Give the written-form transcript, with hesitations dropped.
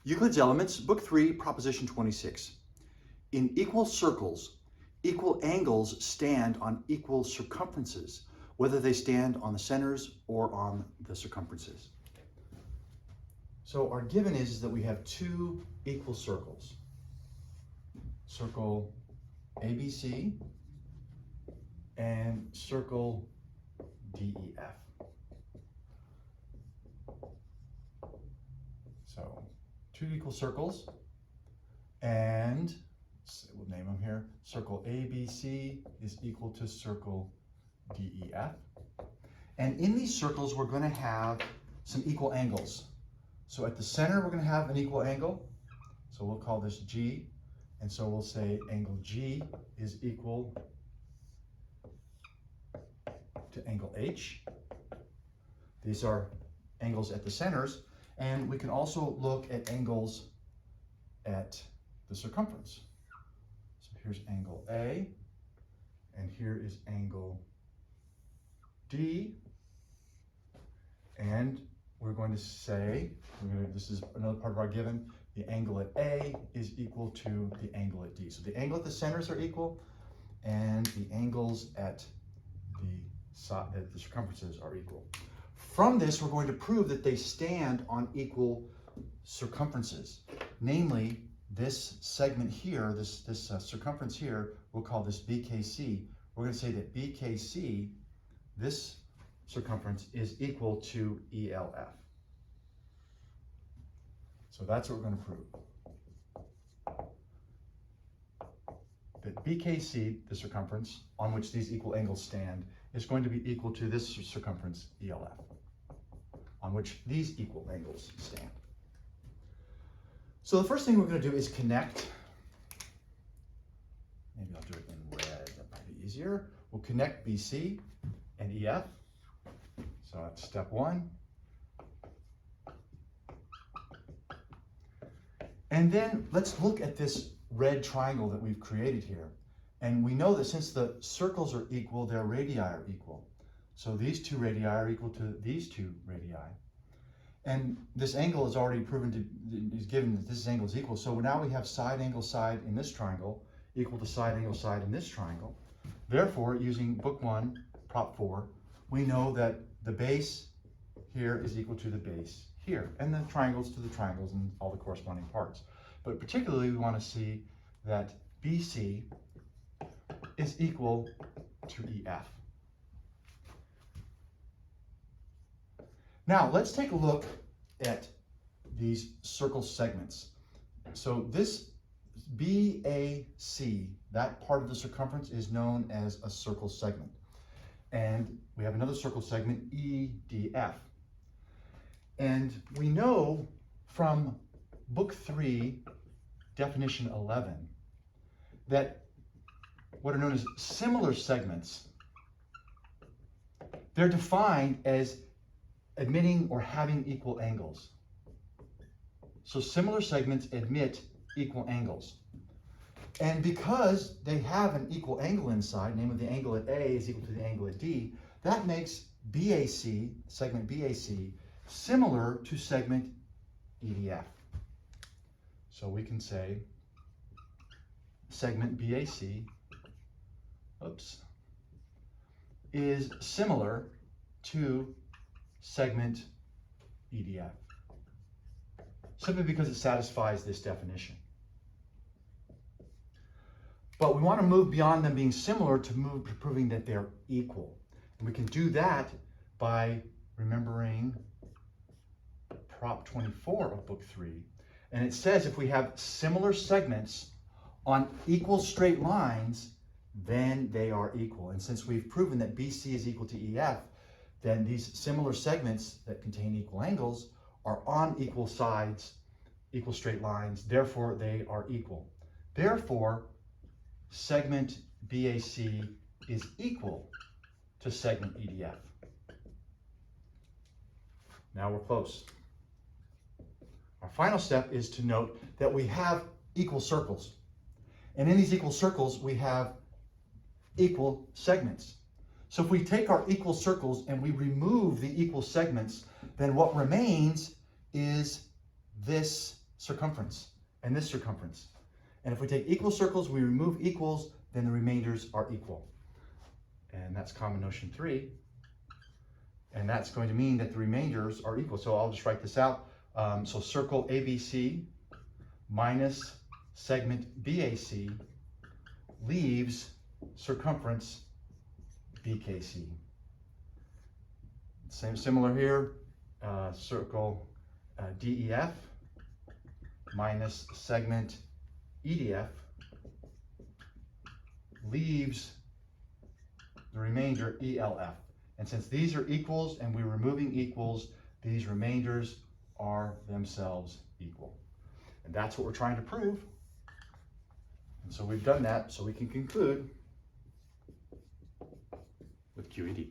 Euclid's Elements, Book 3, Proposition 26. In equal circles, equal angles stand on equal circumferences, whether they stand on the centers or on the circumferences. So our given is that we have two equal circles. Circle ABC and circle DEF. So two equal circles, and we'll name them here. Circle ABC is equal to circle DEF. And in these circles, we're going to have some equal angles. So at the center, we're going to have an equal angle. So we'll call this G. And so we'll say angle G is equal to angle H. These are angles at the centers. And we can also look at angles at the circumference. So here's angle A, and here is angle D. And we're going to say, this is another part of our given, the angle at A is equal to the angle at D. So the angle at the centers are equal, and the angles at the circumferences are equal. From this, we're going to prove that they stand on equal circumferences. Namely, this segment here, this circumference here, we'll call this BKC. We're going to say that BKC, this circumference, is equal to ELF. So that's what we're going to prove. That BKC, the circumference on which these equal angles stand, is going to be equal to this circumference, ELF, on which these equal angles stand. So the first thing we're going to do is connect. Maybe I'll do it in red, that might be easier. We'll connect BC and EF. So that's step one. And then let's look at this red triangle that we've created here. And we know that since the circles are equal, their radii are equal. So these two radii are equal to these two radii. And this angle is already is given that this angle is equal. So now we have side angle side in this triangle equal to side angle side in this triangle. Therefore, using book 1, prop 4, we know that the base here is equal to the base here, and the triangles to the triangles and all the corresponding parts. But particularly, we want to see that BC is equal to EF. Now, let's take a look at these circle segments. So this BAC, that part of the circumference, is known as a circle segment. And we have another circle segment, EDF. And we know from book 3, definition 11, that what are known as similar segments, they're defined as admitting or having equal angles. So similar segments admit equal angles. And because they have an equal angle inside, namely the angle at A is equal to the angle at D, that makes BAC, segment BAC, similar to segment EDF. So we can say segment BAC, is similar to segment EDF, simply because it satisfies this definition. But we want to move beyond them being similar to move to proving that they're equal. And we can do that by remembering prop 24 of book 3. And it says if we have similar segments on equal straight lines, then they are equal. And since we've proven that BC is equal to EF, then these similar segments that contain equal angles are on equal sides, equal straight lines, therefore they are equal. Therefore, segment BAC is equal to segment EDF. Now we're close. Our final step is to note that we have equal circles. And in these equal circles, we have equal segments. So if we take our equal circles and we remove the equal segments, then what remains is this circumference and this circumference. And if we take equal circles, we remove equals, then the remainders are equal. And that's common notion 3. And that's going to mean that the remainders are equal. So I'll just write this out. So circle ABC minus segment BAC leaves circumference BKC. Similar here, circle DEF minus segment EDF leaves the remainder ELF. And since these are equals and we're removing equals, these remainders are themselves equal. And that's what we're trying to prove. And so we've done that, so we can conclude with QED.